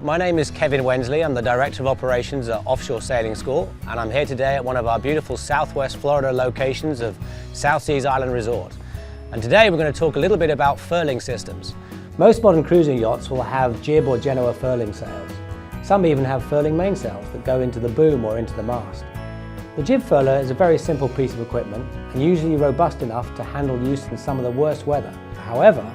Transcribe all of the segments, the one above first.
My name is Kevin Wensley. I'm the Director of Operations at Offshore Sailing School, and I'm here today at one of our beautiful Southwest Florida locations of South Seas Island Resort. And today we're going to talk a little bit about furling systems. Most modern cruising yachts will have Jib or Genoa furling sails. Some even have furling mainsails that go into the boom or into the mast. The jib furler is a very simple piece of equipment and usually robust enough to handle use in some of the worst weather. However,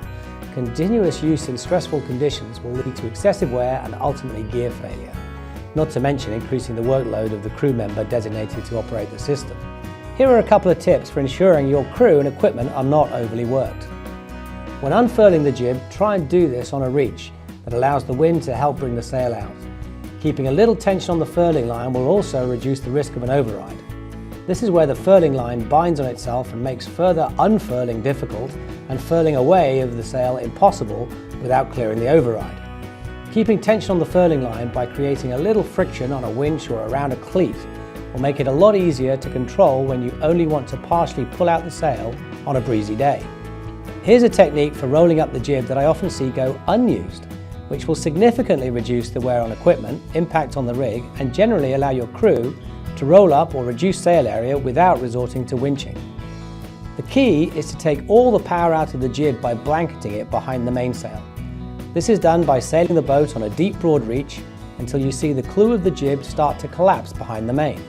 continuous use in stressful conditions will lead to excessive wear and ultimately gear failure, not to mention increasing the workload of the crew member designated to operate the system. Here are a couple of tips for ensuring your crew and equipment are not overly worked. When unfurling the jib, try and do this on a reach that allows the wind to help bring the sail out. Keeping a little tension on the furling line will also reduce the risk of an override. This is where the furling line binds on itself and makes further unfurling difficult and furling away of the sail impossible without clearing the override. Keeping tension on the furling line by creating a little friction on a winch or around a cleat will make it a lot easier to control when you only want to partially pull out the sail on a breezy day. Here's a technique for rolling up the jib that I often see go unused, which will significantly reduce the wear on equipment, impact on the rig, and generally allow your crew to roll up or reduce sail area without resorting to winching. The key is to take all the power out of the jib by blanketing it behind the mainsail. This is done by sailing the boat on a deep broad reach until you see the clew of the jib start to collapse behind the main.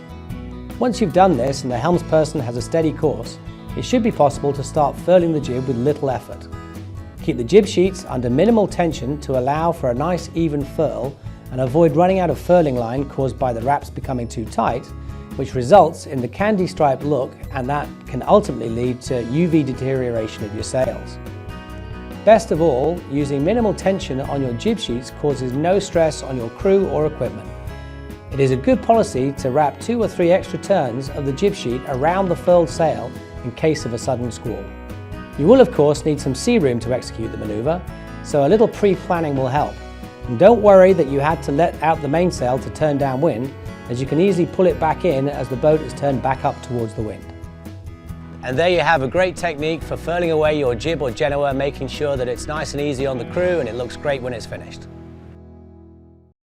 Once you've done this and the helmsperson has a steady course, it should be possible to start furling the jib with little effort. Keep the jib sheets under minimal tension to allow for a nice even furl and avoid running out of furling line caused by the wraps becoming too tight, which results in the candy stripe look, and that can ultimately lead to UV deterioration of your sails. Best of all, using minimal tension on your jib sheets causes no stress on your crew or equipment. It is a good policy to wrap 2 or 3 extra turns of the jib sheet around the furled sail in case of a sudden squall. You will of course need some sea room to execute the manoeuvre, so a little pre-planning will help. And don't worry that you had to let out the mainsail to turn downwind, as you can easily pull it back in as the boat is turned back up towards the wind. And there you have a great technique for furling away your jib or Genoa, making sure that it's nice and easy on the crew and it looks great when it's finished.